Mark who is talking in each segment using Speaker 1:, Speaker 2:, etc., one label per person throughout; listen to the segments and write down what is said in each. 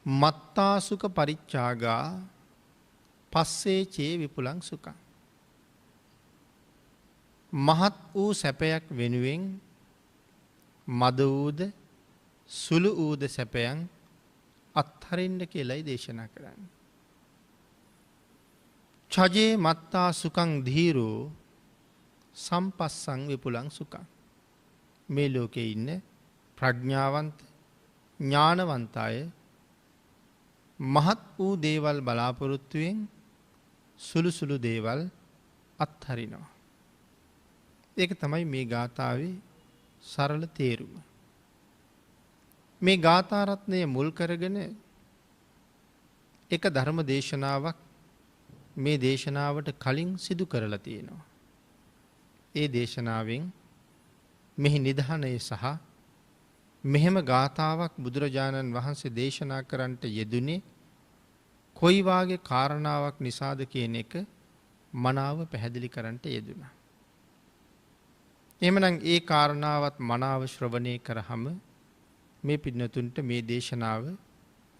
Speaker 1: මත්තාසුක පරිච්ඡාගා පස්සේ චේ විපුලං සුඛං. මහත් වූ සැපයක් වෙනුවෙන් මද වූද සුළු වූද සැපයන් අත්හරින්න කියලායි දේශනා කරන්නේ. චජේ මත්තා සුඛං ධීරෝ සම්පස්සං විපුලං සුඛං. මේ ලෝකේ ඉන්න ප්‍රඥාවන්ත ඥානවන්ත අය මහත් වූ දේවල් බලාපොරොත්තුවෙන් සුළු සුළු දේවල් අත්හරිනවා. ඒක තමයි මේ ගාථාවේ සරල තේරුම. මේ ගාථා රත්නය මුල් කරගෙන එක ධර්ම දේශනාවක් මේ දේශනාවට කලින් සිදු කරලා තියෙනවා. ඒ දේශනාවෙන් මෙහි නිධානය සහ මෙහෙම ගාථාවක් බුදුරජාණන් වහන්සේ දේශනා කරන්නට යෙදුනේ කොයි වාගේ කාරණාවක් නිසාද කියන එක මනාව පැහැදිලි කරන්නට යෙදුණා. එහෙමනම් ඒ කාරණාවත් මනාව ශ්‍රවණය කරාම මේ පින්නතුන්ට මේ දේශනාව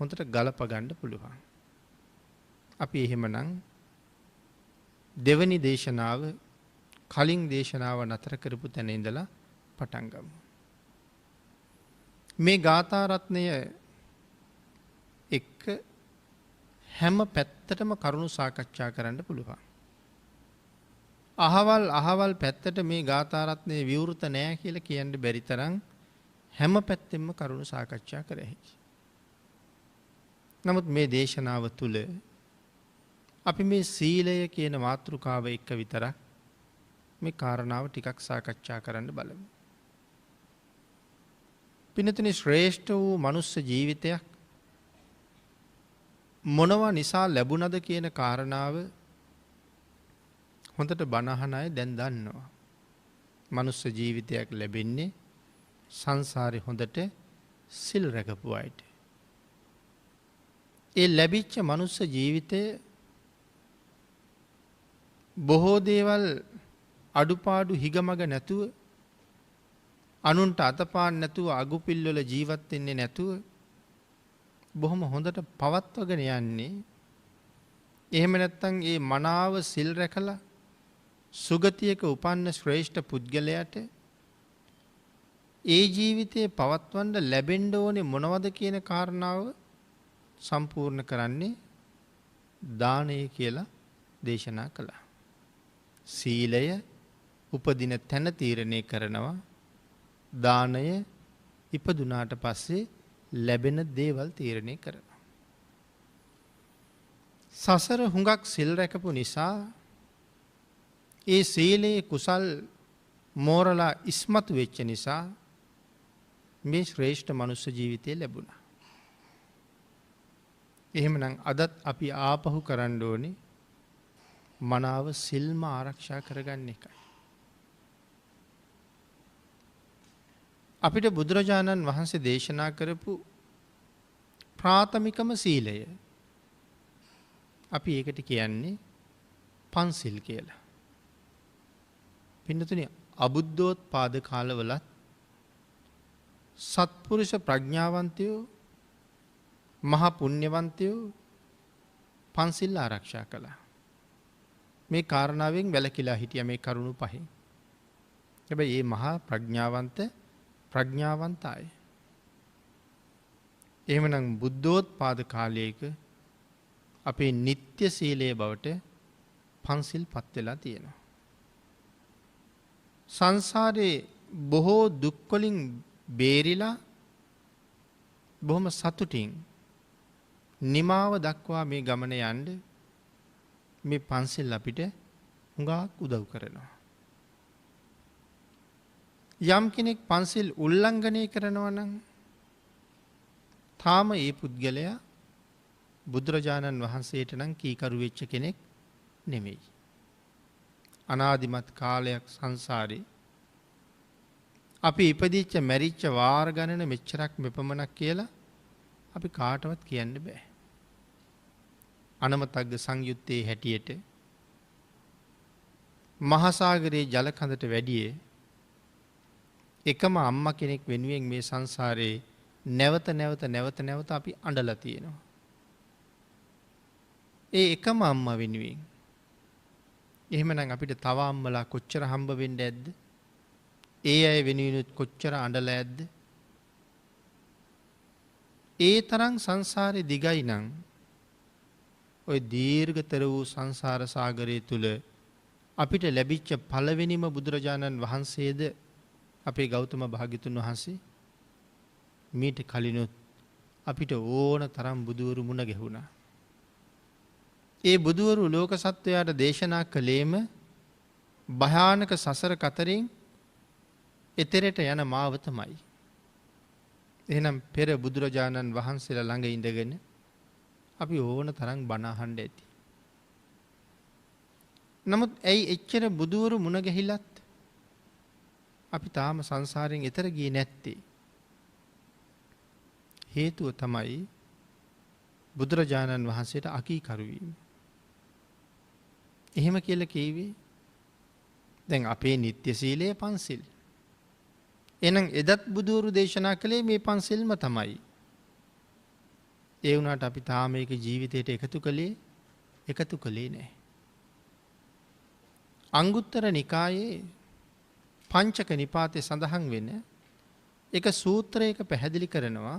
Speaker 1: හොඳට ගලප ගන්න පුළුවන්. අපි එහෙමනම් දෙවනි දේශනාව කලින් දේශනාව නතර කරපු තැන ඉඳලා පටන් ගමු. මේ ගාථා රත්නය එක්ක හැම පැත්තටම කරුණු සාකච්ඡා කරන්න පුළුවන්. අහවල් පැත්තට මේ ගාථා රත්නය විවෘත නෑ කියලා කියන්න බැරි තරම් හැම පැත්තෙම කරුණු සාකච්ඡා කර හැකියි. නමුත් මේ දේශනාව තුළ අපි මේ සීලය කියන මාතෘකාව එක්ක විතරක් මේ කාරණාව ටිකක් සාකච්ඡා කරන්න බලමු. පින්නතුනි, ශ්‍රේෂ්ඨ වූ මනුස්ස ජීවිතයක් මොනවා නිසා ලැබුණද කියන කාරණාව හොඳට බණ අහන අය දැන් දන්නවා. මනුස්ස ජීවිතයක් ලැබෙන්නේ සංසාරේ හොඳට සිල් රැකපු අයට. ඒ ලැබිච්ච මනුස්ස ජීවිතය බොහෝ දේවල් අඩුපාඩු හිගමග නැතුව, අනුන්ට අතපාන්න නැතුව, අගුපිල්වල ජීවත් වෙන්නේ නැතුව බොහොම හොඳට පවත්වගෙන යන්නේ. එහෙම නැත්නම් ඒ මනාව සිල් රැකලා සුගතියක උපන්න ශ්‍රේෂ්ඨ පුද්ගලයාට ඒ ජීවිතේ පවත්වන්න ලැබෙන්න ඕනේ මොනවද කියන කාරණාව සම්පූර්ණ කරන්නේ දානය කියලා දේශනා කළා. සීලය උපදින තැන තීරණය කරනවා. දානය ඉපදුනාට පස්සේ ලැබෙන දේවල් තීරණය කරනවා. සසර හුඟක් සිල් රැකපු නිසා ඒ සීලයේ කුසල් මෝරලා ඉස්මතු වෙච්ච නිසා මේ ශ්‍රේෂ්ඨ මනුස්ස ජීවිතය ලැබුණා. එහෙමනම් අදත් අපි ආපහු කරන්න ඕනේ මනාව සිල්ම ආරක්ෂා කරගන්න එකයි. අපිට බුදුරජාණන් වහන්සේ දේශනා කරපු ප්‍රාථමිකම සීලය අපි ඒකට කියන්නේ පන්සිල් කියලා. පින්නතුනි, අබුද්ධෝත්පාද කාලවලත් සත්පුරුෂ ප්‍රඥාවන්තයෝ මහ පුණ්‍යවන්තයෝ පන්සිල් ආරක්ෂා කළා. මේ කාරණාවෙන් වැළකීලා හිටියා මේ කරුණු පහෙන්. හැබැයි මේ මහා ප්‍රඥාවන්ත අය. එහෙමනම් බුද්ධෝත්පාද කාලයක අපේ නිත්‍ය සීලයේ බවට පන්සිල් පත් වෙලා තියෙනවා. සංසාරේ බොහෝ දුක් වලින් බේරිලා බොහොම සතුටින් නිමාව දක්වා මේ ගමන යන්න මේ පන්සිල් අපිට හුඟක් උදව් කරනවා. යම් කෙනෙක් පන්සිල් උල්ලංඝනය කරනවා නම් තාම ඒ පුද්ගලයා බුදුරජාණන් වහන්සේට නම් කීකරු වෙච්ච කෙනෙක් නෙමෙයි. අනාදිමත් කාලයක් සංසාරේ අපි ඉපදිච්ච මැරිච්ච වාර ගණන මෙච්චරක් මෙපමණක් කියලා අපි කාටවත් කියන්න බෑ. අනමතග්ග සංයුත්තේ හැටියට මහසාගරයේ ජල කඳට වැඩිය එකම අම්මා කෙනෙක් වෙනුවෙන් මේ සංසාරේ නැවත නැවත නැවත නැවත අපි අඬලා තියෙනවා. ඒ එකම අම්මා වෙනුවෙන්. එහෙමනම් අපිට තව අම්මලා කොච්චර හම්බ වෙන්න ඇද්ද? ඒ අය වෙනුවෙන් කොච්චර අඬලා ඇද්ද? ඒ තරම් සංසාරේ දිගයි නම් ඔය දීර්ඝතර වූ සංසාර සාගරය තුල අපිට ලැබිච්ච පළවෙනිම බුදුරජාණන් වහන්සේද අපේ ගෞතම භාග්‍යතුන් වහන්සේ. මීට කලිනුත් අපිට ඕන තරම් බුදුවරු මුණ ගැහුණා. ඒ බුදුවරු ලෝක සත්වයාට දේශනා කළේම භයානක සසර කතරින් එතරට යන මාවතමයි. එහෙනම් පෙර බුදුරජාණන් වහන්සේලා ළඟ ඉඳගෙන අපි ඕන තරම් බණ අහන්න ඇති. නමුත් ඇයි එච්චර බුදුවරු මුණ ගැහිලත් අපි තාම සංසාරයෙන් එතර ගියේ නැත්තේ? හේතුව තමයි බුදුරජාණන් වහන්සේට අකීකරු වීම. එහෙම කියලා කිව්වේ දැන් අපේ නිත්‍ය සීලය පන්සිල්. එහෙනම් එදත් බුදුවරු දේශනා කළේ මේ පන්සිල්ම තමයි. ඒ වුණාට අපි තාම මේක ජීවිතයට එකතු කළේ නැහැ. අංගුත්තර නිකායේ පංචක නිපාතේ සඳහන් වෙන එක සූත්‍රයක පැහැදිලි කරනවා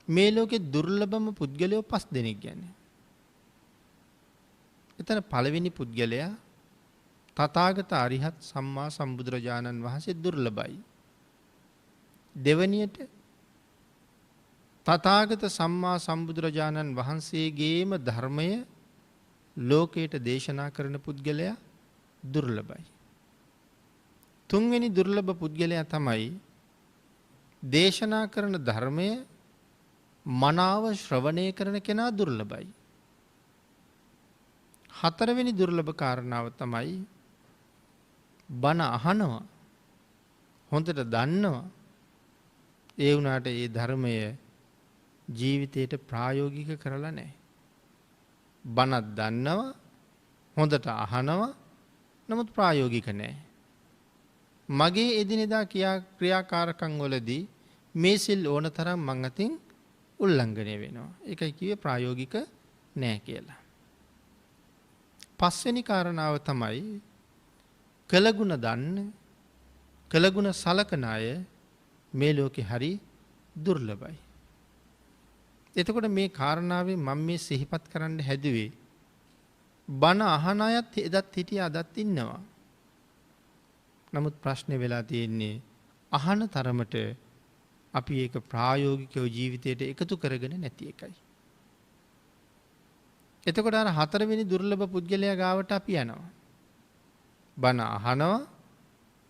Speaker 1: මේ ලෝකේ දුර්ලභම පුද්ගලයෝ 5 දෙනෙක් ගැන. එතන පළවෙනි පුද්ගලයා තථාගත අරිහත් සම්මා සම්බුදුරජාණන් වහන්සේ දුර්ලභයි. දෙවැනියට තථාගත සම්මා සම්බුදුරජාණන් වහන්සේගේම ධර්මය ලෝකයට දේශනා කරන පුද්ගලයා දුර්ලභයි. තුන්වෙනි දුර්ලභ පුද්ගලයා තමයි දේශනා කරන ධර්මය මනාව ශ්‍රවණය කරන කෙනා දුර්ලභයි. හතරවෙනි දුර්ලභ කාරණාව තමයි බණ අහනවා, හොඳට දන්නවා, ඒ වුණාට ඒ ධර්මය ජීවිතයට ප්‍රායෝගික කරලා නැහැ. බණක් දන්නවා, හොඳට අහනවා, නමුත් ප්‍රායෝගික නැහැ. මගේ එදිනෙදා ක්‍රියාකාරකම් වලදී මේ සිල් ඕන තරම් මං අතින් උල්ලංඝනය වෙනවා. ඒකයි කිව්වේ ප්‍රායෝගික නැහැ කියලා. පස්වෙනි කාරණාව තමයි කළගුණ දන්න, කළගුණ සලකන අය මේ ලෝකේ හරි දුර්ලභයි. එතකොට මේ කාරණාවෙන් මම මේ සිහිපත් කරන්න හැදුවේ බණ අහන අයත් එදත් හිටියා අදත් ඉන්නවා. නමුත් ප්‍රශ්නේ වෙලා තියෙන්නේ අහන තරමට අපි ඒක ප්‍රායෝගිකව ජීවිතයට එකතු කරගෙන නැති එකයි. එතකොට අර හතරවෙනි දුර්ලභ පුද්ගලයා ගාවට අපි යනවා. බණ අහනවා,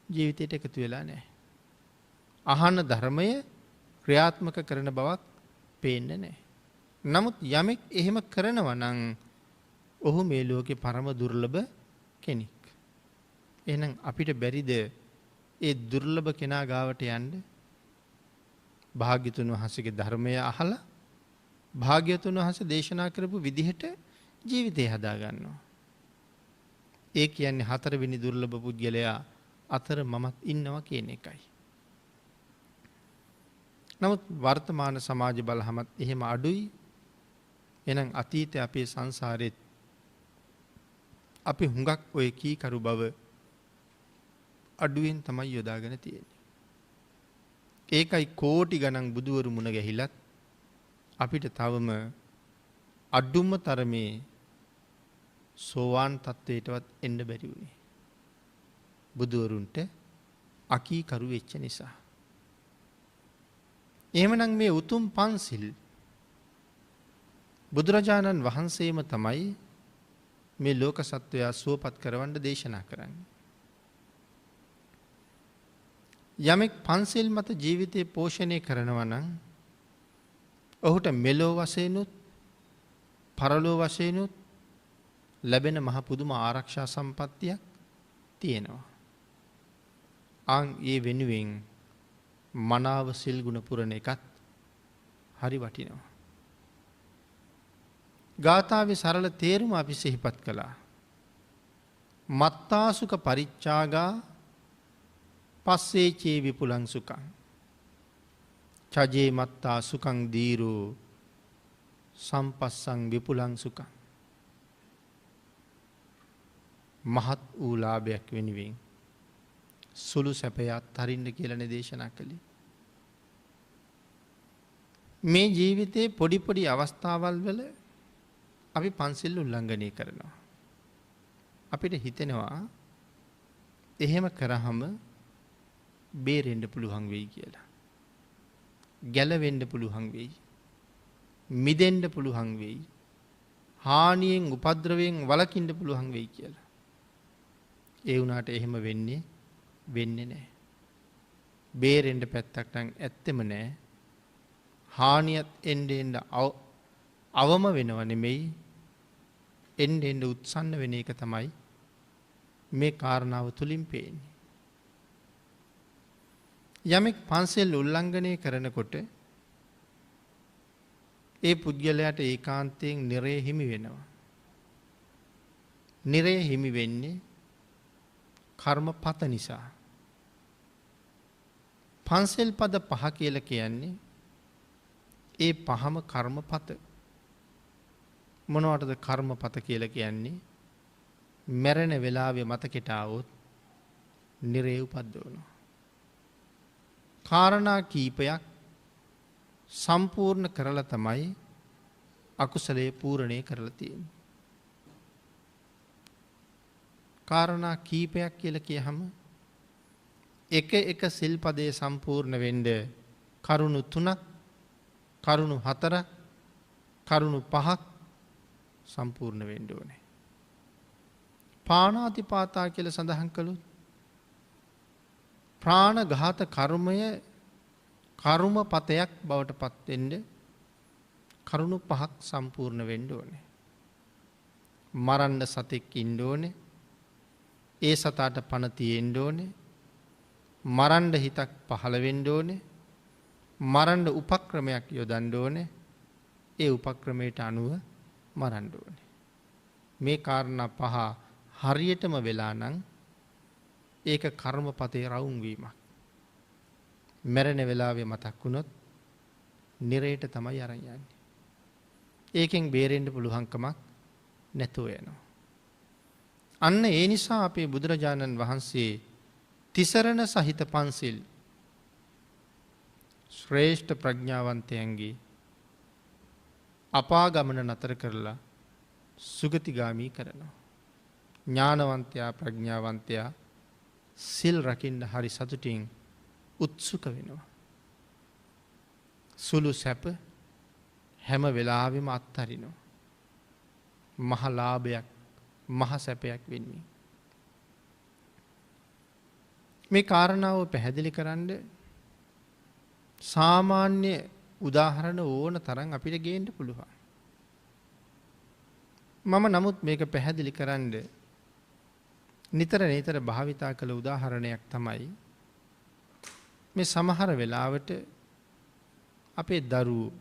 Speaker 1: ජීවිතයට එකතු වෙලා නැහැ. අහන ධර්මය ක්‍රියාත්මක කරන බවක් පේන්නේ නැහැ. නමුත් යමෙක් එහෙම කරනවා නම් ඔහු මේ ලෝකේ පරම දුර්ලභ කෙනෙක්. එහෙනම් අපිට බැරිද ඒ දුර්ලභ කෙනා ගාවට යන්න? භාග්‍යතුන් වහන්සේගේ ධර්මය අහලා භාග්‍යතුන් වහන්සේ දේශනා කරපු විදිහට ජීවිතය හදා ගන්නවා. ඒ කියන්නේ හතරවෙනි දුර්ලභ පුද්ගලයා අතර මමත් ඉන්නවා කියන එකයි. නමුත් වර්තමාන සමාජ බලහමත් එහෙම අඩුයි. එහෙනම් අතීතයේ අපේ සංසාරෙත් අපි හුඟක් ඔය කීකරු බව අඩුවෙන් තමයි යොදාගෙන තියෙන්නේ. ඒකයි කෝටි ගණන් බුදුවරු මුණ ගැහිලත් අපිට තවම අඩුම තරමේ සෝවාන් තත්වයටවත් එන්න බැරි වුණේ. බුදුවරුන්ට අකීකරු වෙච්ච නිසා. එහෙමනම් මේ උතුම් පන්සිල් බුදුරජාණන් වහන්සේම තමයි මේ ලෝක සත්වයා සුවපත් කරවන්න දේශනා කරන්නේ. යමෙක් පන්සිල් මත ජීවිතේ පෝෂණය කරනවා නම් ඔහුට මෙලෝ වශයෙන්ුත් පරලෝ වශයෙන්ුත් ලැබෙන මහ පුදුම ආරක්ෂා සම්පත්තියක් තියෙනවා. ඒ වෙනුවෙන් මනාව සිල් ගුණ පුරන එකත් හරි වටිනවා. ගාථාවේ සරල තේරුම අපි සිහිපත් කළා. මත්තාසුක පරිච්ඡාගා පස්සේ චේ විපුලං සුඛං. චජේ මත්තා සුකං දීරෝ සම්පස්සං විපුලං සුකං. මහත් වූ ලාභයක් වෙනුවෙන් සුළු සැපය අත්හරින්න කියලා දේශනා කළේ. මේ ජීවිතයේ පොඩි පොඩි අවස්ථාවල් වල අපි පන්සිල් උල්ලංඝනය කරනවා. අපිට හිතෙනවා එහෙම කරාම බේරෙන්න පුළුවන් වෙයි කියලා. ගැලවෙන්න පුළුවන් වෙයි. මිදෙන්න පුළුවන් වෙයි. හානියෙන් උපද්‍රවයෙන් වළකින්න පුළුවන් වෙයි කියලා. ඒ වුණාට එහෙම වෙන්නේ නැහැ. බේරෙන්න පැත්තක් නම් ඇත්තෙම නැහැ. හානියත් එන්න අවම වෙනව නෙමෙයි එන්න උත්සන්න වෙන එක තමයි මේ කාරණාව තුලින් පේන්නේ. යමෙක් පන්සල් උල්ලංඝනය කරනකොට ඒ පුද්ගලයාට ඒකාන්තයෙන් නිරය හිමි වෙනවා. නිරය හිමි වෙන්නේ කර්මපත නිසා. පන්සල් පද 5 කියලා කියන්නේ ඒ පහම කර්මපත. මොනවටද කර්මපත කියලා කියන්නේ? මැරෙන වෙලාවේ මතකෙට આવොත් නිරේ උපද්දවනවා. කාරණා කීපයක් සම්පූර්ණ කරලා තමයි අකුසලයේ පූර්ණේ කරලා තියෙන්නේ. කාරණා කීපයක් කියලා කියහම එක සිල්පදයේ සම්පූර්ණ වෙන්න කරුණු 3ක්, කරුණු 4ක්, කරුණු 5ක් සම්පූර්ණ වෙන්න ඕනේ. පාණාතිපාතා කියලා සඳහන් කළොත් ප්‍රාණඝාත කර්මය කර්මපතයක් බවට පත් වෙන්න කරුණු 5ක් සම්පූර්ණ වෙන්න ඕනේ. මරන්න සතෙක් ඉන්න ඕනේ. ඒ සතාට පණ තියෙන්න ඕනේ. මරන්න හිතක් පහළ වෙන්න ඕනේ. මරන්න උපක්‍රමයක් යොදන්න ඕනේ. ඒ උපක්‍රමයට අනුව මරන්න ඕනේ. මේ කාරණා 5 හරියටම වෙලා නම් ඒක කර්මපතේ රවුම් වීමක්. මැරෙන වෙලාවේ මතක් වුණොත් නිරේට තමයි අරන් යන්නේ. ඒකෙන් බේරෙන්න පුළුවන්කමක් නැතුව යනවා. අන්න ඒ නිසා අපේ බුදුරජාණන් වහන්සේ තිසරණ සහිත පන්සිල් ශ්‍රේෂ්ඨ ප්‍රඥාවන්තයන්ගේ අපාගමන නතර කරලා සුගතිගාමී කරනවා. ඥානවන්තයා ප්‍රඥාවන්තයා සිල් රකින්න හරි සතුටින් උත්සුක වෙනවා. සුළු සැප හැම වෙලාවෙම අත්හරිනවා. මහ ලාභයක්, මහ සැපයක් වෙන්නේ. මේ කාරණාව පැහැදිලි කරන්න සාමාන්‍ය උදාහරණ ඕන තරම් අපිට ගේන්න පුළුවන්. මම නමුත් මේක පැහැදිලි කරන්න නිතර භාවිතා කළ උදාහරණයක් තමයි මේ සමහර වෙලාවට අපේ දරුවෝ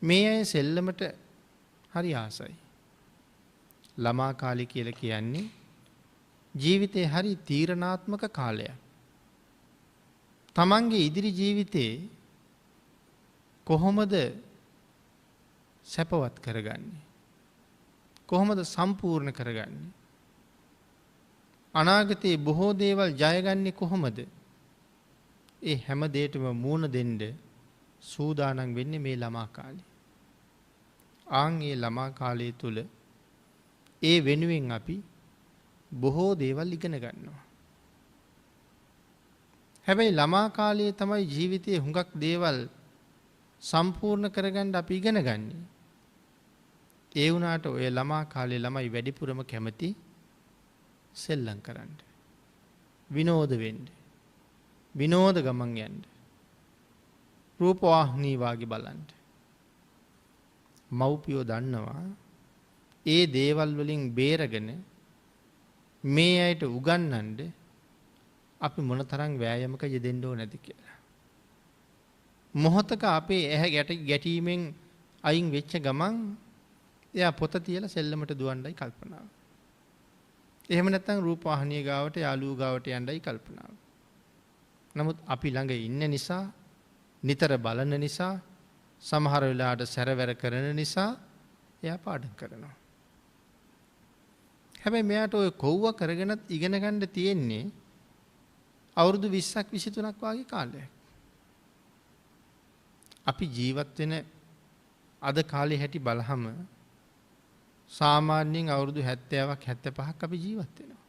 Speaker 1: මේ අය සෙල්ලමට හරි ආසයි. ළමා කාලය කියලා කියන්නේ ජීවිතේ හරි තීරණාත්මක කාලයක්. තමන්ගේ ඉදිරි ජීවිතේ කොහොමද සැපවත් කරගන්නේ? කොහොමද සම්පූර්ණ කරගන්නේ? අනාගතයේ බොහෝ දේවල් ජයගන්නේ කොහොමද? ඒ හැම දෙයකම මූණ දෙන්න සූදානම් වෙන්නේ මේ ළමා කාලේ. ආන් ඒ ළමා කාලය තුල ඒ වෙනුවෙන් අපි බොහෝ දේවල් ඉගෙන ගන්නවා. හැබැයි ළමා කාලයේ තමයි ජීවිතයේ හුඟක් දේවල් සම්පූර්ණ කරගන්න අපි ඉගෙන ගන්නේ. ඒ වුණාට ඔය ළමා කාලේ ළමයි වැඩිපුරම කැමති සෙල්ලම් කරන්න. විනෝද වෙන්න. විනෝද ගමන් යන්න. රූපවාහිනී වාගේ බලන්න. මව්පියෝ දන්නවා ඒ දේවල් වලින් බේරගෙන මේ අයට උගන්වන්න අපි මොනතරම් වෑයමක යෙදෙන්න ඕනද කියලා. මොහොතක අපේ ඇහැ ගැටීමෙන් අයින් වෙච්ච ගමන් එයා පොත තියලා සෙල්ලමට දුවන්නයි කල්පනාව. එහෙම නැත්නම් රූපවාහිනිය ගාවට යාළුවෝ ගාවට යන්නයි කල්පනාව. නමුත් අපි ළඟ ඉන්න නිසා, නිතර බලන නිසා, සමහර වෙලාවට සැරවැර කරන නිසා එයා පාඩම් කරනවා. හැබැයි මෙයාට ඔය කොව්ව කරගෙනත් ඉගෙන ගන්න තියෙන්නේ අවුරුදු 20ක් 23ක් වගේ කාලයක්. අපි ජීවත් වෙන අද කාලේ හැටි බලහම සාමාන්‍යයෙන් අවුරුදු 70ක් 75ක් අපි ජීවත් වෙනවා.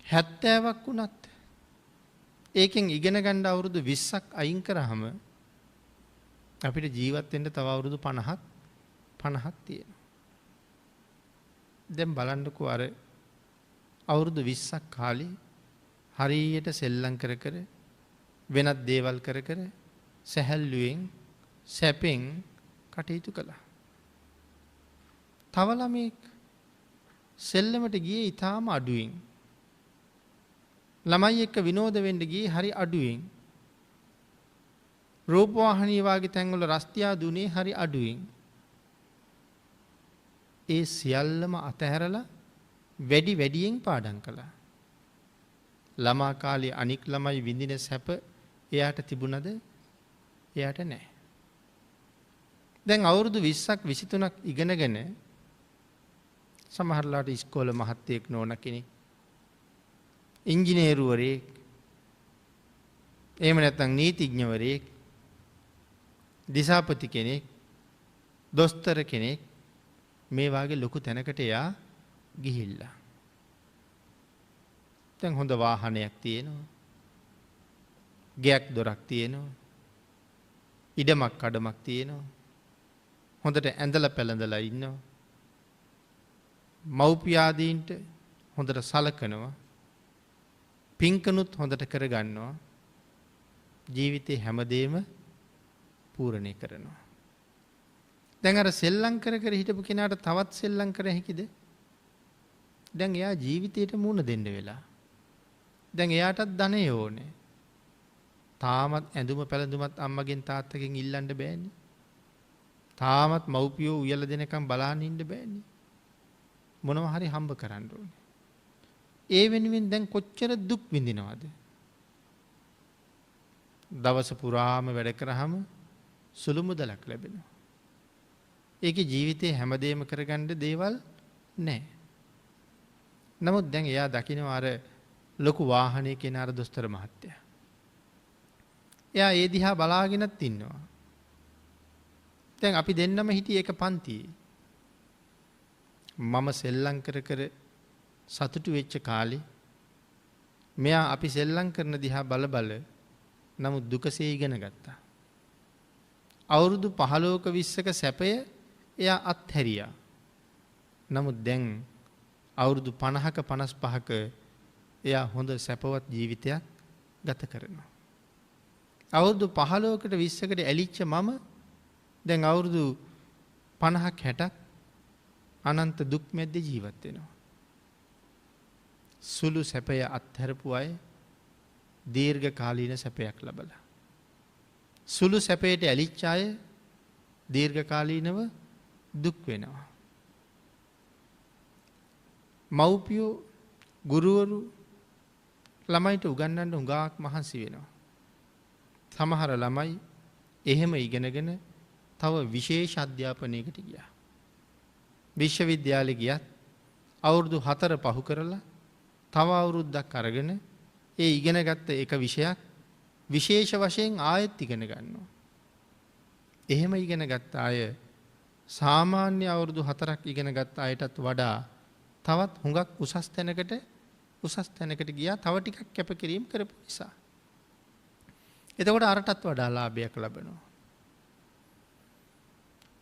Speaker 1: 70ක් වුණත් ඒකෙන් ඉගෙන ගන්න අවුරුදු 20ක් අයින් කරාම අපිට ජීවත් වෙන්න තව අවුරුදු 50ක් තියෙනවා. දැන් බලන්නකෝ අර අවුරුදු 20ක් කාලේ හරියට සෙල්ලම් කර කර වෙනත් දේවල් කර කර සැහැල්ලුවෙන් සැපෙන් කටයුතු කළා. තව ළමෙක් සෙල්ලමට ගියේ ඊටාම අඩුවෙන්. ළමයි එක්ක විනෝද වෙන්න ගියේ හරි අඩුවෙන්. රූපවාහිනිය වාගේ තැන්වල රස්තියා දුනේ හරි අඩුවෙන්. ඒ සියල්ලම අතහැරලා වැඩියෙන් පාඩම් කළා. ළමා කාලේ අනික් ළමයි විඳින සැප එයාට තිබුණද? එයාට නැහැ. දැන් අවුරුදු 20ක් 23ක් ඉගෙනගෙන සමහරලාට ඉස්කෝලේ මහත්තයෙක් නෝන කෙනෙක්, ඉංජිනේරුවරයෙක්, එහෙම නැත්නම් නීතිඥවරයෙක්, දිසාපති කෙනෙක්, දොස්තර කෙනෙක් මේ වාගේ ලොකු තැනකට එයා ගිහිල්ලා. දැන් හොඳ වාහනයක් තියෙනවා. ගෙයක් දොරක් තියෙනවා. ඉඩමක් කඩමක් තියෙනවා. හොඳට ඇඳලා පැළඳලා ඉන්නවා. මව්පියාදීන්ට හොඳට සලකනවා. පින්කනුත් හොඳට කරගන්නවා. ජීවිතේ හැමදේම පූර්ණේ කරනවා. දැන් අර සෙල්ලම් කර කර හිටපු කෙනාට තවත් සෙල්ලම් කර හැකිද? දැන් එයා ජීවිතේට මුහුණ දෙන්න වෙලා. දැන් එයාටත් ධනෙ ඕනේ. තාමත් ඇඳුම පැළඳුමත් අම්මගෙන් තාත්තගෙන් ඉල්ලන්න බෑනේ. තාමත් මව්පියෝ උයලා දෙනකම් බලාගෙන ඉන්න බෑනේ. මොනවා හරි හම්බ කරන්න ඕනේ. ඒ වෙනුවෙන් දැන් කොච්චර දුක් විඳිනවද? දවස පුරාම වැඩ කරාම සුළු මුදලක් ලැබෙනවා. ඒකේ ජීවිතේ හැමදේම කරගන්න දේවල් නැහැ. නමුත් දැන් එයා දකිනවා අර ලොකු වාහනයක එන අර දොස්තර මහත්තයා. එයා ඒ දිහා බලාගෙනත් ඉන්නවා. දැන් අපි දෙන්නම හිටියේ එක පන්තියේ. මම සෙල්ලම් කර කර සතුටු වෙච්ච කාලේ මෙයා අපි සෙල්ලම් කරන දිහා බල බල නමුත් දුකසේ ඉගෙන ගත්තා. අවුරුදු 15ක 20ක සැපය එයා අත්හැරියා. නමුත් දැන් අවුරුදු 50ක 55ක එයා හොඳ සැපවත් ජීවිතයක් ගත කරනවා. අවුරුදු 15කට 20කට ඇලිච්ච මම දැන් අවුරුදු 50ක් 60ක් අනන්ත දුක් මැද්දේ ජීවත් වෙනවා. සුළු සැපය අත්හැරපු අය දීර්ඝ කාලීන සැපයක් ලබලා. සුළු සැපයට ඇලිච්ච අය දීර්ඝ කාලීනව දුක් වෙනවා. මව්පියෝ ගුරුවරු ළමයිට උගන්වන්න උගාක් මහන්සි වෙනවා. සමහර ළමයි එහෙම ඉගෙනගෙන තව විශේෂ අධ්‍යාපනයකට ගියා. විශ්වවිද්‍යාලෙ ගියත් අවුරුදු 4 පහු කරලා තව අවුරුද්දක් අරගෙන ඒ ඉගෙනගත්ත එක විෂයක් විශේෂ වශයෙන් ආයෙත් ඉගෙන ගන්නවා. එහෙම ඉගෙන ගත්ත අය සාමාන්‍ය අවුරුදු 4ක් ඉගෙන ගත්ත අයටත් වඩා තවත් හුඟක් උසස් තැනකට ගියා තව ටිකක් කැපකිරීම කරපු නිසා. එතකොට අරටත් වඩා ලාභයක් ලබනවා.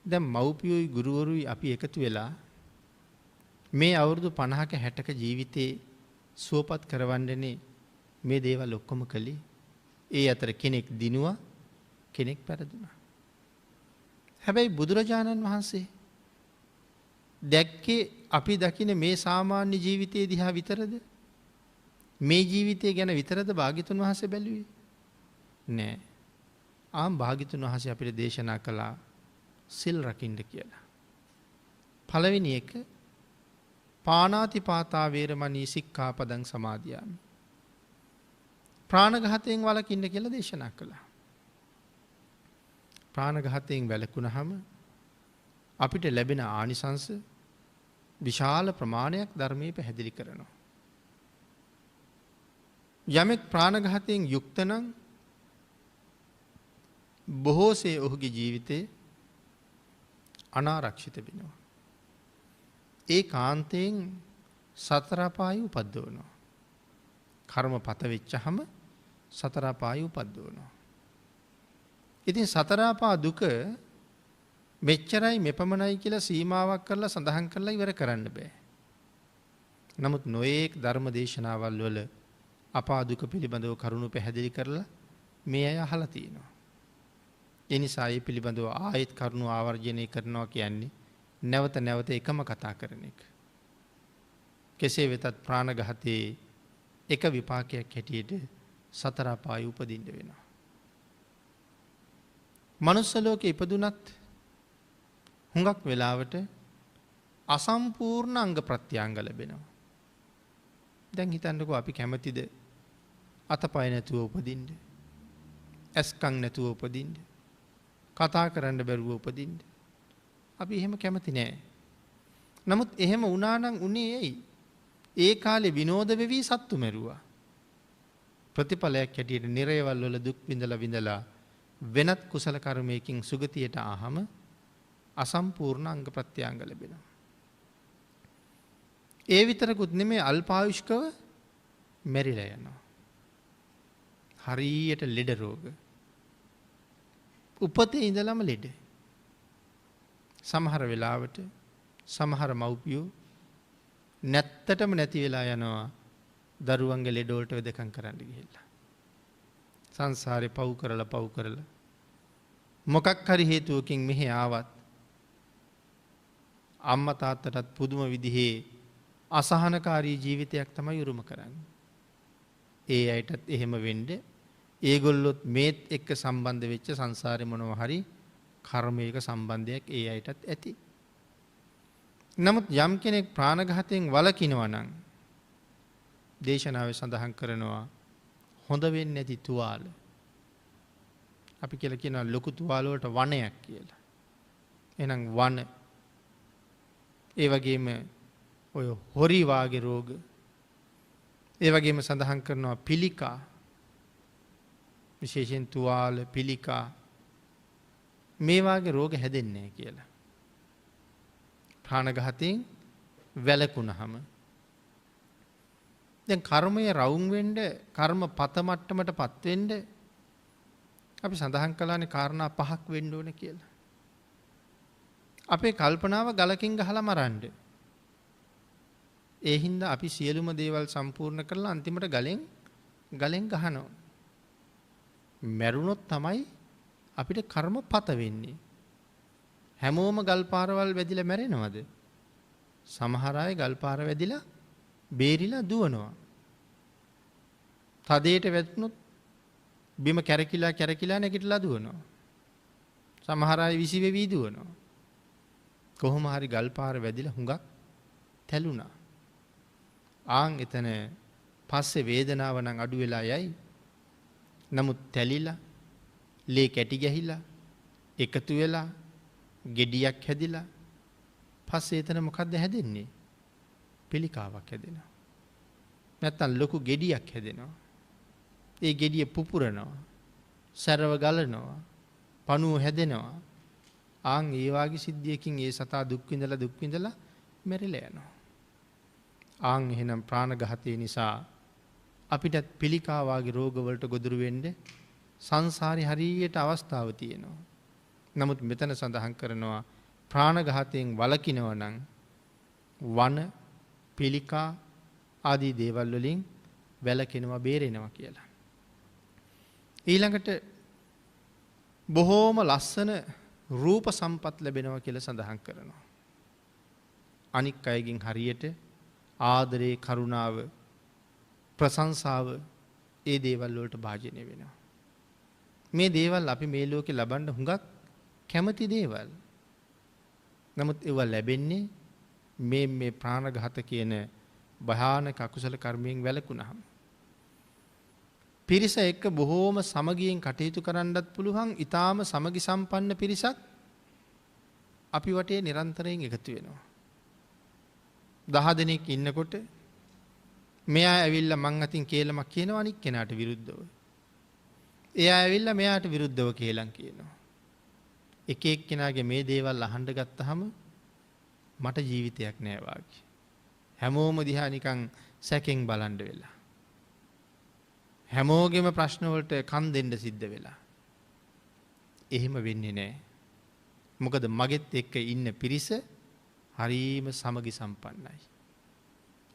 Speaker 1: දැන් මව්පියෝයි ගුරුවරුයි අපි එකතු වෙලා මේ අවුරුදු 50ක 60ක ජීවිතේ සුවපත් කරවන්නනේ මේ දේවල් ඔක්කොම කළේ. ඒ අතර කෙනෙක් දිනුවා, කෙනෙක් පෙරදුනා. හැබැයි බුදුරජාණන් වහන්සේ දැක්කේ අපි දකින මේ සාමාන්‍ය ජීවිතයේ දිහා විතරද? මේ ජීවිතය ගැන විතරද භාග්‍යතුන් වහන්සේ බැලුවේ? නෑ. භාග්‍යතුන් වහන්සේ අපිට දේශනා කළා සිල් රකින්න කියලා. පළවෙනි එක පාණාතිපාතා වේරමණී සික්ඛාපදං සමාදියාමි. ප්‍රාණඝාතයෙන් වළකින්න කියලා දේශනා කළා. ප්‍රාණඝාතයෙන් වැළකුණාම අපිට ලැබෙන ආනිසංස විශාල ප්‍රමාණයක් ධර්මයේ පැහැදිලි කරනවා. යමෙක් ප්‍රාණඝාතයෙන් යුක්ත නම් බොහෝසේ ඔහුගේ ජීවිතේ අනාරක්ෂිත වෙනවා. ඒ කාන්තයෙන් සතර අපායේ උපද්දවනවා. කර්මපත වෙච්චහම සතර අපායේ උපද්දවනවා. ඉතින් සතර අපා දුක මෙච්චරයි මෙපමණයි කියලා සීමාවක් කරලා සඳහන් කරලා ඉවර කරන්න බෑ. නමුත් නොයේක් ධර්ම දේශනාවල් වල අපා දුක පිළිබඳව කරුණු පැහැදිලි කරලා මේ අය අහලා තියෙනවා. ඒ නිසා ඒ පිළිබඳව ආයෙත් කරුණු ආවර්ජනය කරනවා කියන්නේ නැවත නැවත එකම කතා කරන එක. කෙසේ වෙතත් ප්‍රාණඝාතයේ එක විපාකයක් හැටියට සතර අපායේ උපදින්න වෙනවා. මනුස්ස ලෝකේ ඉපදුනත් හුඟක් වෙලාවට අසම්පූර්ණ අංග ප්‍රත්‍යංග ලැබෙනවා. දැන් හිතන්නකෝ අපි කැමතිද අතපය නැතුව උපදින්න? ඇස් කන් නැතුව උපදින්න? කතා කරන්න බැරුව උපදින්න? අපි එහෙම කැමති නෑ. නමුත් එහෙම වුණා නම් උනේ ඇයි? ඒ කාලේ විනෝද වෙවි සත්තු මැරුවා. ප්‍රතිඵලයක් හැටියට නිරයවල් වල දුක් විඳලා වෙනත් කුසල කර්මයකින් සුගතියට ආහම අසම්පූර්ණ අංග ප්‍රත්‍යංග ලැබෙනවා. ඒ විතරකුත් නෙමෙයි අල්පායුෂ්කව මැරිලා යනවා. හරියට ලෙඩ රෝග. උපතේ ඉඳලම ලෙඩ. සමහර වෙලාවට සමහර මව්පියෝ නැත්තටම නැති වෙලා යනවා දරුවන්ගේ ලෙඩ වලට වෙදකම් කරන්න ගිහිල්ලා. සංසාරේ පව් කරලා මොකක් හරි හේතුවකින් මෙහි ආවත් අම්මා තාත්තටත් පුදුම විදිහේ අසහනකාරී ජීවිතයක් තමයි උරුම කරන්නේ. ඒ අයටත් එහෙම වෙන්න ඒගොල්ලොත් මේත් එක්ක සම්බන්ධ වෙච්ච සංසාරේ මොනවා හරි කර්මයක සම්බන්ධයක් ඒ අයටත් ඇති. නමුත් යම් කෙනෙක් ප්‍රාණඝාතයෙන් වළකිනවා නම් දේශනාවේ සඳහන් කරනවා හොඳ වෙන්නේ නැති තුවාල. අපි කියලා කියනවා ලොකු තුවාල වලට වනයක් කියලා. එහෙනම් වන ඒ වගේම ඔය හොරි වාගේ රෝග ඒ වගේම සඳහන් කරනවා පිළිකා විශේෂයෙන් තුවාල පිළිකා මේ වාගේ රෝග හැදෙන්නේ නැහැ කියලා. ප්‍රාණඝාතයෙන් වැළකුණාම දැන් කර්මයේ රවුම් වෙන්න කර්ම පත මට්ටමටපත් වෙන්න අපි සඳහන් කළානේ කාරණා පහක් වෙන්න ඕනේ කියලා. අපේ කල්පනාව ගලකින් ගහලා මරන්න. ඒ හින්දා අපි සියලුම දේවල් සම්පූර්ණ කරලා අන්තිමට ගලෙන් ගහනවා. මැරුණොත් තමයි අපිට කර්ම පත වෙන්නේ. හැමෝම ගල් පාරවල් වැදිලා මැරෙනවද? සමහර අය ගල් පාර වැදිලා බේරිලා දුවනවා. තදේට වැටුනොත් බිම කැරකිලා නැගිටලා දුවනවා. සමහර අය විසි වෙවි දුවනවා. කොහොම හරි ගල් පාර වැදිලා හුඟක් තැළුණා. ආන් එතන පස්සේ වේදනාව නම් අඩු වෙලා යයි. නමුත් තැලිලා ලේ කැටි ගැහිලා එකතු වෙලා ගෙඩියක් හැදිලා පස්සේ එතන මොකද්ද හැදෙන්නේ? පිළිකාවක් හැදෙනවා. නැත්තම් ලොකු ගෙඩියක් හැදෙනවා. ඒ ගෙඩිය පුපුරනවා. සරව ගලනවා. පණුව හැදෙනවා. ආන් ඒ වාගේ සිද්ධියකින් ඒ සතා දුක් විඳලා මැරිලා යනවා. ආන් එහෙනම් ප්‍රාණඝාතය නිසා අපිටත් පිළිකා වාගේ රෝග වලට ගොදුරු වෙන්න සංසාරේ හරියට අවස්ථාව තියෙනවා. නමුත් මෙතන සඳහන් කරනවා ප්‍රාණඝාතයෙන් වළකිනවා නම් වන පිළිකා ආදී දේවල් වලින් වැළකෙනවා බේරෙනවා කියලා. ඊළඟට බොහෝම ලස්සන රූප සම්පත් ලැබෙනවා කියලා සඳහන් කරනවා. අනික් අයගෙන් හරියට ආදරේ කරුණාව ප්‍රශංසාව ඒ දේවල් වලට භාජනය වෙනවා. මේ දේවල් අපි මේ ලෝකේ ලබන්න හුඟක් කැමති දේවල්. නමුත් ඒවා ලැබෙන්නේ මේ ප්‍රාණඝාත කියන භයානක අකුසල කර්මයෙන් වැළකුණාම. පිරිස එක්ක බොහෝම සමගියෙන් කටයුතු කරන්නත් පුළුවන් ඊටාම සමගි සම්පන්න පිරිසක් අපි වටේ නිරන්තරයෙන් එකතු වෙනවා. 10 දෙනෙක් ඉන්නකොට මෙයා ඇවිල්ලා මං අතින් කේලමක් කියනවා අනික් කෙනාට විරුද්ධව. එයා ඇවිල්ලා මෙයාට විරුද්ධව කේලම් කියනවා. එක එක්කෙනාගේ මේ දේවල් අහන්න ගත්තාම මට ජීවිතයක් නෑ වාගේ. හැමෝම දිහා නිකන් සැකෙන් බලන් වෙලා. හැමෝගෙම ප්‍රශ්න වලට කන් දෙන්න සිද්ධ වෙලා. එහෙම වෙන්නේ නෑ. මොකද මගෙත් එක්ක ඉන්න පිරිස හරීම සමගි සම්පන්නයි.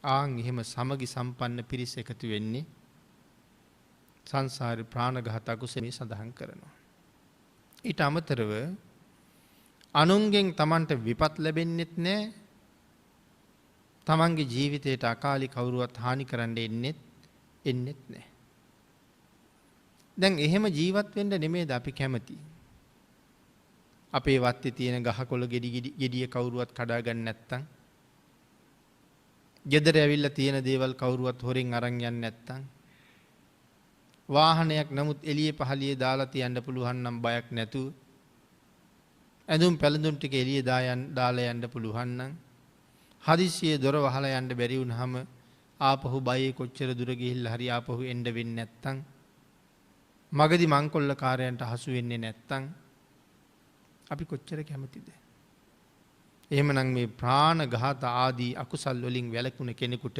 Speaker 1: ආන් එහෙම සමගි සම්පන්න පිරිස එකතු වෙන්නේ සංසාරේ ප්‍රාණඝාත අකුසලයේ සඳහන් කරනවා. ඊට අමතරව අනුන්ගෙන් Tamanට විපත් ලැබෙන්නෙත් නෑ. Tamanගේ ජීවිතයට අකාලි කවුරුවත් හානි කරන්න එන්නෙත් නෑ. දැන් එහෙම ජීවත් වෙන්න නෙමෙයිද අපි කැමති. අපේ වත්තේ තියෙන ගහකොළ ගෙඩිය කවුරුවත් කඩා ගන්න නැත්තම්, ගෙදර ඇවිල්ලා තියෙන දේවල් කවුරුවත් හොරෙන් අරන් යන්නේ නැත්තම්, වාහනයක් නමුත් එළියේ පහළියේ දාලා තියන්න පුළුවන් නම් බයක් නැතුව, ඇඳුම් පැළඳුම් ටික එළියේ දාලා යන්න පුළුවන් නම්, හදිස්සියේ දොර වහලා යන්න බැරි වුනහම ආපහු බයේ කොච්චර දුර ගිහිල්ලා හරි ආපහු එන්න වෙන්නේ නැත්තම්, මගදී මංකොල්ලකාරයන්ට හසු වෙන්නේ නැත්තම් අපි කොච්චර කැමතිද? එහෙමනම් මේ ප්‍රාණඝාත ආදී අකුසල් වලින් වැළකුණ කෙනෙකුට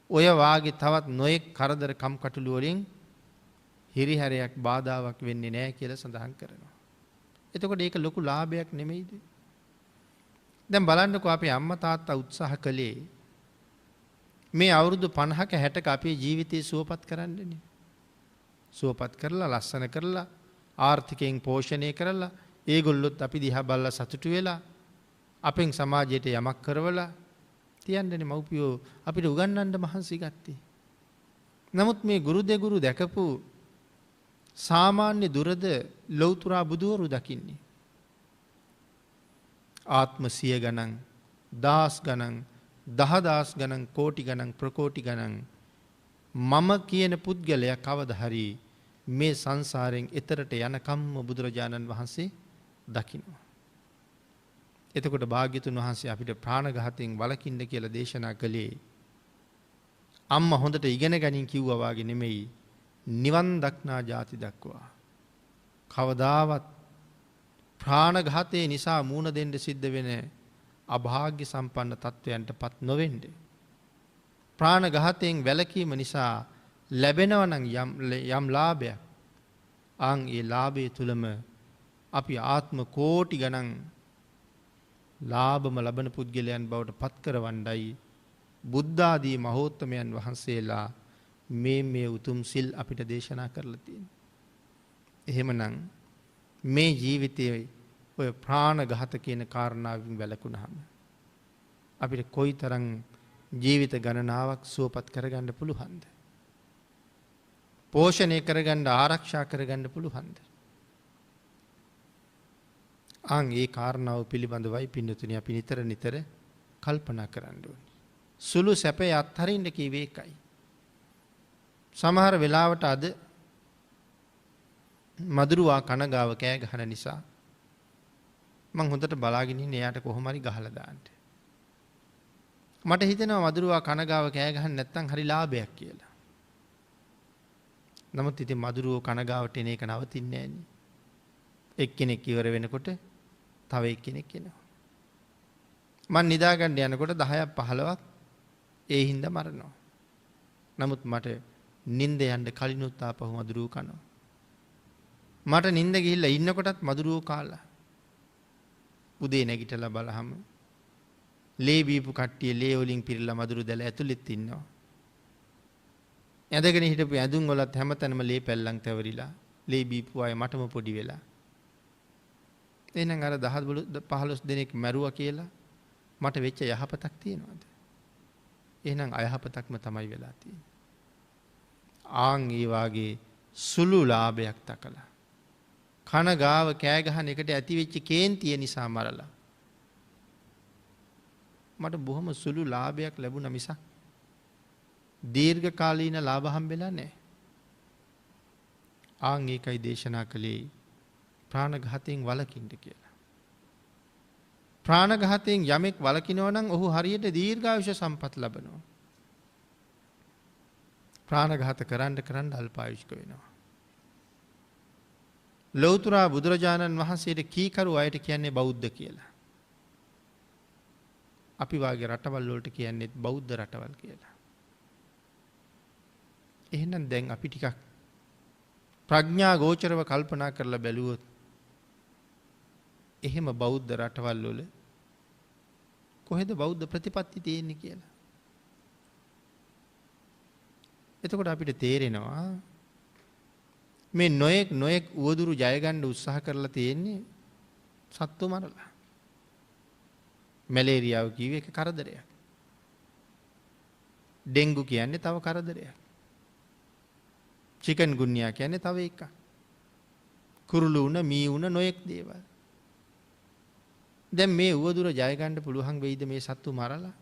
Speaker 1: ඔය වාගේ තවත් නොයෙක් කරදර කම්කටොළු වලින් හිරිහැරයක් බාධාවක් වෙන්නේ නැහැ කියලා සඳහන් කරනවා. එතකොට ඒක ලොකු ලාභයක් නෙමෙයිද? දැන් බලන්නකෝ අපේ අම්මා තාත්තා උත්සාහ කළේ මේ අවුරුදු 50ක 60ක අපේ ජීවිතේ සුවපත් කරන්නනේ. සුවපත් කරලා ලස්සන කරලා ආර්ථිකයෙන් පෝෂණය කරලා ඒගොල්ලොත් අපි දිහා බලලා සතුටු වෙලා අපෙන් සමාජයට යමක් කරවලා තියන්නේ මව්පියෝ අපිට උගන්වන්න මහන්සි ගත්තේ. නමුත් මේ ගුරු දෙගුරු දැකපු සාමාන්‍ය දුරද ලෞතුරා බුදුවරු දකින්නේ. ආත්ම 100 ගණන්, දහස් ගණන්, දහදහස් ගණන්, කෝටි ගණන්, ප්‍රකෝටි ගණන් මම කියන පුද්ගලයා කවදා හරි මේ සංසාරයෙන් එතරට යනකම්ම බුදුරජාණන් වහන්සේ දකිනවා. එතකොට භාග්‍යතුන් වහන්සේ අපිට ප්‍රාණඝාතයෙන් වළකින්න කියලා දේශනා කළේ අම්මා හොඳට ඉගෙන ගනින් කිව්වා වාගේ නෙමෙයි, නිවන් දක්නා ಜಾති දක්වා. කවදාවත් ප්‍රාණඝාතයේ නිසා මූණ දෙන්න සිද්ධ වෙන අභාග්‍ය සම්පන්න තත්වයන්ටපත් නොවෙන්න. ප්‍රාණඝාතයෙන් වැළකීම නිසා ලැබෙනවා නම් යම් ලාභයක්, ආන් ඒ ලාභය තුලම අපි ආත්ම කෝටි ගණන් ලාභම ලබන පුද්ගලයන් බවට පත් කරවන්නයි බුද්ධ ආදී මහෝත්තමයන් වහන්සේලා මේ උතුම් සිල් අපිට දේශනා කරලා තියෙනවා. එහෙමනම් මේ ජීවිතයේ ඔය ප්‍රාණඝාත කියන කාරණාවෙන් වැළකුණාම අපිට කොයිතරම් ජීවිත ගණනාවක් සුවපත් කරගන්න පුළුවන්ද? පෝෂණය කරගන්න, ආරක්ෂා කරගන්න පුළුවන්ද? ආන් ඒ කාරණාව පිළිබඳවයි පින්නතුනි අපි නිතර කල්පනා කරන්න ඕනේ. සුළු සැපේ අත්හරින්න කීවේ එකයි. සමහර වෙලාවට අද මදුරුවා කනගාව කෑ ගහන නිසා මං හොඳට බලාගෙන ඉන්නේ එයාට කොහොම හරි ගහලා දාන්න. මට හිතෙනවා මදුරුවා කනගාව කෑ ගහන්න නැත්නම් හරි ලාභයක් කියලා. නමුත් ඉතින් මදුරුවෝ කනගාවට එන එක නවතින්නේ නැහැ නේ. එක්කෙනෙක් ඉවර වෙනකොට තව එක්කෙනෙක් එනවා. මං නිදා ගන්න යනකොට 10ක් 15ක් ඒ හින්දා මරනවා. නමුත් මට නිින්ද යන්න කලිනුත් ආපහු මදුරුවෝ කනවා. මට නිින්ද ගිහිල්ලා ඉන්නකොටත් මදුරුවෝ කාලා. උදේ නැගිටලා බලහම ලේ බීපු කට්ටිය ලේ වලින් පිරලා මදුරු දැල ඇතුළෙත් ඉන්නවා. ඇඳගෙන හිටපු ඇඳුම් වලත් හැමතැනම ලේ පැල්ලම් තැවරිලා ලේ බීපු අය මටම පොඩි වෙලා. එහෙනම් අර 10 15 දෙනෙක් මැරුවා කියලා මට වෙච්ච යහපතක් තියනවද? එහෙනම් අයහපතක්ම තමයි වෙලා තියෙන්නේ. ආන් ඒ වාගේ සුළු ලාභයක් තකලා කන ගාව කෑ ගහන එකට ඇති වෙච්ච කේන්තිය නිසා මරලා මට බොහොම සුළු ලාභයක් ලැබුණා මිසක් දීර්ඝ කාලීන ලාභ හම්බෙලා නැහැ. ආන් ඒකයි දේශනා කළේ ප්‍රාණඝාතයෙන් වළකින්න කියලා. ප්‍රාණඝාතයෙන් යමෙක් වළකිනවා නම් ඔහු හරියට දීර්ඝායුෂ සම්පත් ලබනවා. ප්‍රාණඝාත කරන්න අල්පායුෂ්ක වෙනවා. ලෞතර බුදුරජාණන් වහන්සේට කීකරු අයට කියන්නේ බෞද්ධ කියලා. අපි වාගේ රටවල් වලට කියන්නේත් බෞද්ධ රටවල් කියලා. එහෙනම් දැන් අපි ටිකක් ප්‍රඥා ගෝචරව කල්පනා කරලා බැලුවොත් එහෙම බෞද්ධ රටවල් වල කොහෙද බෞද්ධ ප්‍රතිපත්ති තියෙන්නේ කියලා. එතකොට අපිට තේරෙනවා මේ නොයෙක් උවදුරු ජය ගන්න උත්සාහ කරලා තියෙන්නේ සත්තු මරලා. මැලේරියාව කිව්වේ එක කරදරයක්. ඩෙන්ගු කියන්නේ තව කරදරයක්. චිකන් ගුන්යා කියන්නේ තව එකක්. කුරුළු උණ මී උණ නොයෙක් දේවල්. දැන් මේ උවදුර ජය ගන්න පුළුවන් වෙයිද මේ සත්තු මරලා?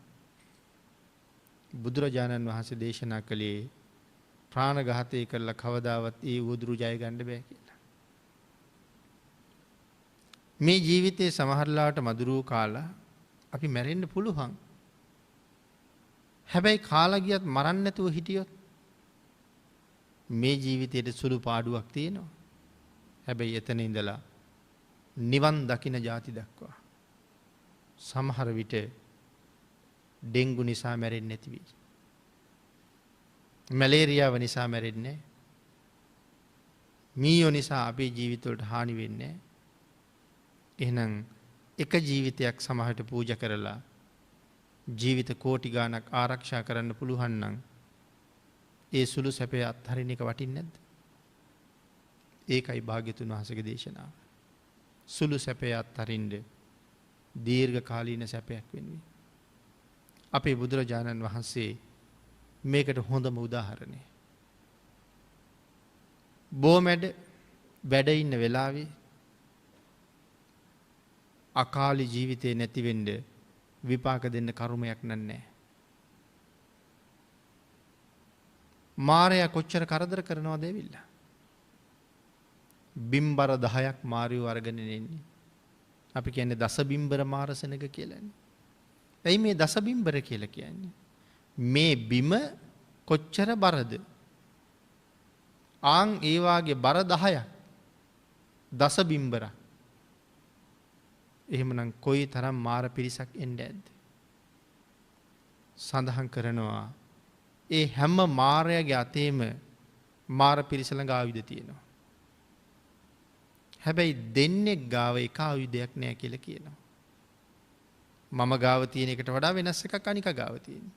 Speaker 1: බුදුරජාණන් වහන්සේ දේශනා කළේ ප්‍රාණඝාතය කරලා කවදාවත් ඒ උවදුරු ජය ගන්න බෑ කියලා. මේ ජීවිතේ සමහරලාට මදුරුව කාලා අපි මැරෙන්න පුළුවන්. හැබැයි කාලා ගියත් මරන්න නැතුව හිටියොත් මේ ජීවිතේට සුළු පාඩුවක් තියෙනවා. හැබැයි එතන ඉඳලා නිවන් දකින්න ಜಾති දක්වා සමහර විට ඩෙන්ගු නිසා මැරෙන්නේ නැති වෙයි. මැලේරියාව නිසා මැරෙන්නේ. මීයෝ නිසා අපේ ජීවිතවලට හානි වෙන්නේ. එහෙනම් එක ජීවිතයක් සමහරට පූජා කරලා ජීවිත කෝටි ගාණක් ආරක්ෂා කරන්න පුළුවන් නම් ඒ සුළු සැපය අත්හරින එක වටින්නේ නැද්ද? ඒකයි භාග්‍යතුන් වහන්සේගේ දේශනාව. සුළු සැපය අත්හරින්න දීර්ඝ කාලීන සැපයක් වෙන්නේ. අපේ බුදුරජාණන් වහන්සේ මේකට හොඳම උදාහරණය. බෝමැඩ වැඩ ඉන්න වෙලාවේ අකාලි ජීවිතේ නැති වෙන්න විපාක දෙන්න කර්මයක් නැහැ. මාරයා කොච්චර කරදර කරනවද ඇවිල්ලා? බිම්බර 10ක් මාරියෝ අරගෙන එන්නේ. අපි කියන්නේ දස බිම්බර මාරසනක කියලානේ. එයි මේ දස බිම්බර කියලා කියන්නේ? මේ බිම කොච්චර බරද? ආන් ඒ වාගේ බර 10ක් දස බිම්බර. එහෙමනම් කොයි තරම් මාර පිරිසක් එන්නේ ඇද්ද? සඳහන් කරනවා ඒ හැම මාරයාගේ අතේම මාර පිරිස ළඟ ආයුධ තියෙනවා. හැබැයි දෙන්නෙක් ගාව එක ආයුධයක් නෑ කියලා කියනවා. මම ගාව තියෙන එකට වඩා වෙනස් එකක් අනික ගාව තියෙන්නේ.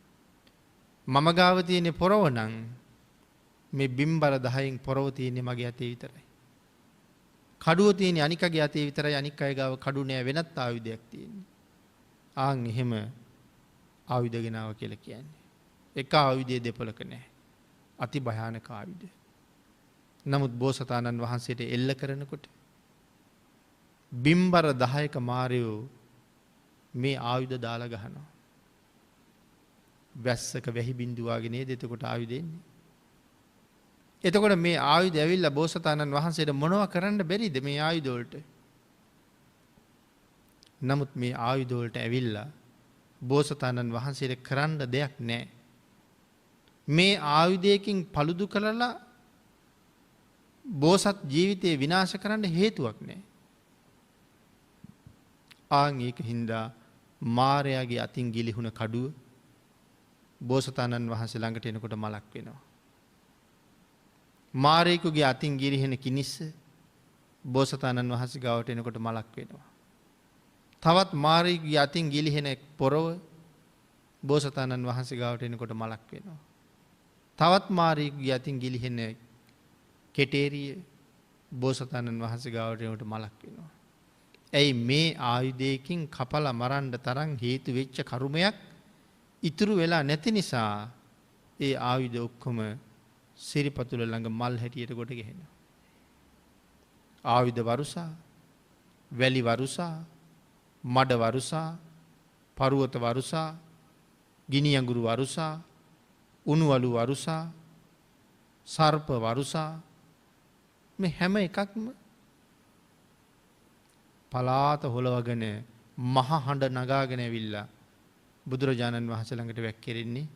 Speaker 1: මම ගාව තියෙන්නේ පොරව නම් මේ බිම්බර 10න් පොරව තියෙන්නේ මගේ අතේ විතරයි. කඩුව තියෙන්නේ අනිකගේ අතේ විතරයි. අනික් අය ගාව කඩු නෑ, වෙනත් ආයුධයක් තියෙන්නේ. ආන් එහෙම ආයුධ ගෙනාව කියලා කියන්නේ. එක ආයුධයේ දෙපොලක නෑ. අති භයානක ආයුධ. නමුත් බෝසතාණන් වහන්සේට එල්ල කරනකොට බිම්බර 10ක මාරයෝ මේ ආයුධ දාලා ගහනවා. වැස්සක වැහි බින්දුවාගේ නේද එතකොට ආයුධ එන්නේ. එතකොට මේ ආයුධ ඇවිල්ලා බෝසතාණන් වහන්සේට මොනවා කරන්න බැරිද මේ ආයුධ වලට? නමුත් මේ ආයුධ වලට ඇවිල්ලා බෝසතාණන් වහන්සේට කරන්න දෙයක් නැහැ. මේ ආයුධයකින් paludu කරලා බෝසත් ජීවිතේ විනාශ කරන්න හේතුවක් නැහැ. ආන් ඒක හින්දා මාරයාගේ අතින් ගිලිහුණ කඩුව බෝසතාණන් වහන්සේ ළඟට එනකොට මලක් වෙනවා. මාරයෙකුගේ අතින් ගිලිහෙන කිනිස්ස බෝසතාණන් වහන්සේ ගාවට එනකොට මලක් වෙනවා. තවත් මාරයෙකුගේ අතින් ගිලිහෙන පොරව බෝසතාණන් වහන්සේ ගාවට එනකොට මලක් වෙනවා. තවත් මාරයෙකුගේ අතින් ගිලිහෙන කෙටේරිය බෝසතාණන් වහන්සේ ගාවට එනකොට මලක් වෙනවා. ඇයි මේ ආයුධයකින් කපලා මරන්න තරම් හේතු වෙච්ච කර්මයක් ඉතුරු වෙලා නැති නිසා ඒ ආයුධ ඔක්කොම සිරිපතුල ළඟ මල් හැටියට කොට ගහනවා. ආයුධ වරුසා, වැලි වරුසා, මඩ වරුසා, පර්වත වරුසා, ගිනි අඟුරු වරුසා, උණුවලු වරුසා, සර්ප වරුසා, මේ හැම එකක්ම පලාත හොලවගෙන මහ හඬ නගාගෙන ඇවිල්ලා බුදුරජාණන් වහන්සේ ළඟට වැක්කිරෙන්නේ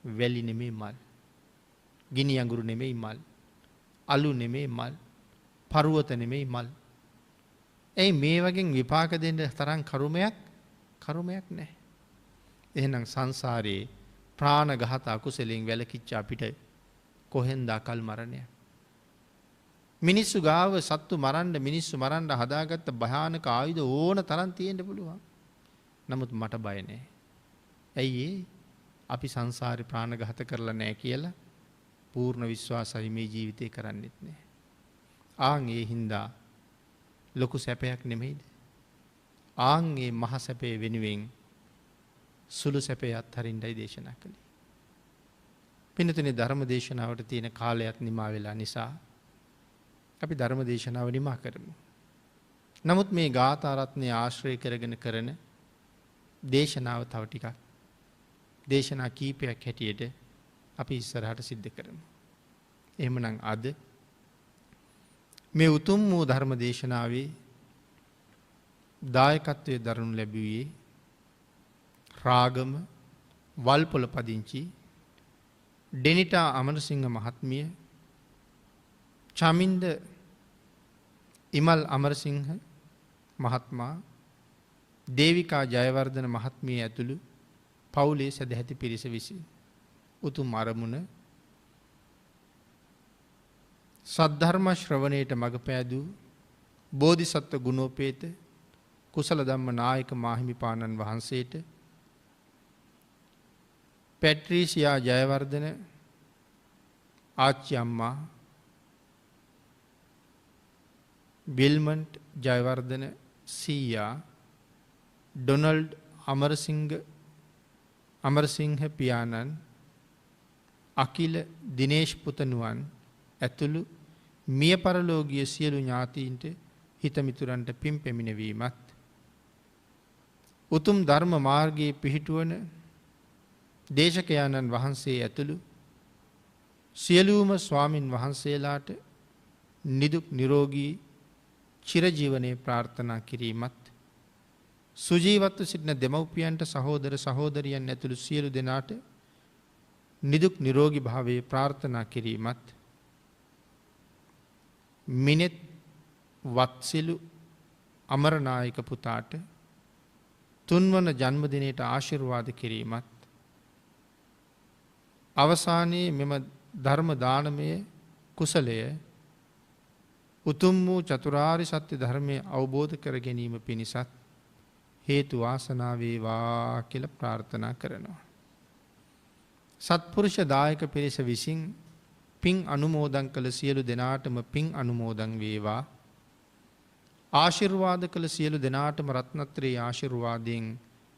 Speaker 1: වැලි නෙමේ මල්. ගිනි අඟුරු නෙමෙයි මල්. අලු නෙමෙයි මල්. පර්වත නෙමෙයි මල්. ඇයි මේ වගේ විපාක දෙන්න තරම් කරුමයක් නැහැ. එහෙනම් සංසාරේ ප්‍රාණඝාත අකුසලෙන් වැළකීච්ච අපිට කොහෙන්ද අකල් මරණය? මිනිස්සු ගාව සත්තු මරන්න මිනිස්සු මරන්න හදාගත්ත භයානක ආයුධ ඕන තරම් තියෙන්න පුළුවන්. නමුත් මට බය නැහැ. ඇයි අපි සංසාරේ ප්‍රාණඝාත කරලා නැහැ කියලා පූර්ණ විශ්වාසයි මේ ජීවිතේ කරන්නෙත් නැහැ. ආන් ඒ හින්දා ලොකු සැපයක් නෙමෙයිද? ආන් ඒ මහ සැපේ වෙනුවෙන් සුළු සැපේ අත්හරින්නයි දේශනා කළේ. පින්නතුනේ ධර්ම දේශනාවට තියෙන කාලයත් නිමා වෙලා නිසා අපි ධර්ම දේශනාව නිමා කරමු. නමුත් මේ ගාථා රත්නය ආශ්‍රය කරගෙන කරන දේශනාව තව ටිකක් දේශනා කීපයක් හැටියට අපි ඉස්සරහට සිද්ධ කරමු. එහෙමනම් අද මේ උතුම් වූ ධර්ම දේශනාවේ දායකත්වයේ දරනු ලැබුවේ රාගම වල්පොළ පදිංචි ඩෙනිටා අමරසිංහ මහත්මිය, චමින්ද ඉමල් අමරසිංහ මහත්මයා, දේවිකා ජයවර්ධන මහත්මිය ඇතුළු පවුලේ සදැහැති පිරිස විසින් උතුම් අරමුණ සද්ධර්ම ශ්‍රවණයට මඟ පෑදූ බෝධිසත්ව ගුණෝපේත කුසල ධම්ම නායක මාහිමිපාණන් වහන්සේට, පැට්‍රීසියා ජයවර්ධන ආච්චි අම්මා, බිල්මන්ට් ජයවර්ධන සීයා, ඩොනල්ඩ් අමරසිංහ පියාණන්, අකිල දිනේෂ් පුතණුවන් ඇතුළු මිය පරලෝකීය සියලු ඥාතීන්ට හිතමිතුරන්ට පින් පැමිණවීමත්, උතුම් ධර්ම මාර්ගයේ පිහිටුවන දේශකයාණන් වහන්සේ ඇතුළු සියලුම ස්වාමින් වහන්සේලාට නිදුක් නිරෝගී චිරජීවනයේ ප්‍රාර්ථනා කිරීමත්, සුජීවත්ව සිටින දෙමව්පියන්ට සහෝදර සහෝදරියන් ඇතුළු සියලු දෙනාට නිදුක් නිරෝගී භාවයේ ප්‍රාර්ථනා කිරීමත්, මිනෙත් වත්සිලු අමරනායක පුතාට තුන්වන ජන්මදිනයට ආශිර්වාද කිරීමත්, අවසානයේ මෙම ධර්ම දානමය කුසලය උතුම් වූ චතුරාර්ය සත්‍ය ධර්මය අවබෝධ කර ගැනීම පිණිසත් හේතු වාසනා වේවා කියලා ප්‍රාර්ථනා කරනවා. සත්පුරුෂ දායක පිරිස විසින් පින් අනුමෝදන් කළ සියලු දෙනාටම පින් අනුමෝදන් වේවා. ආශිර්වාද කළ සියලු දෙනාටම රත්නත්‍රයේ ආශිර්වාදයෙන්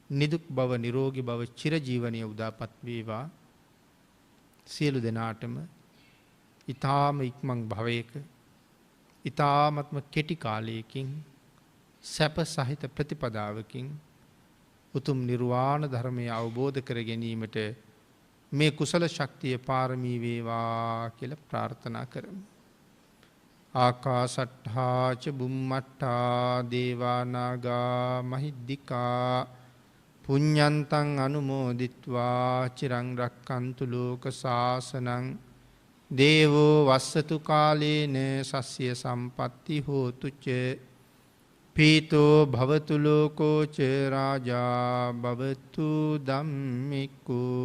Speaker 1: නිදුක් බව නිරෝගී බව චිරජීවනයේ උදාපත් වේවා. සියලු දෙනාටම ඊ타ම ඉක්මන් භවයක ඊ타මත්ම කෙටි කාලයකින් සැප සහිත ප්‍රතිපදාවකින් උතුම් නිර්වාණ ධර්මය අවබෝධ කර ගැනීමට මේ කුසල ශක්තිය පාරමී වේවා කියලා ප්‍රාර්ථනා කරමු. ආකාසට්ඨා ච බුම්මට්ඨා දේවා නාග මහිද්దికා පුඤ්ඤන්තං අනුමෝදිත්වා චිරං රක්칸තු ලෝක සාසනං දේවෝ වස්සතු කාලේන සස්්‍ය සම්පatti හෝතු ච පීතෝ භවතු ලෝකෝ ච රාජා භවතු ධම්මිකෝ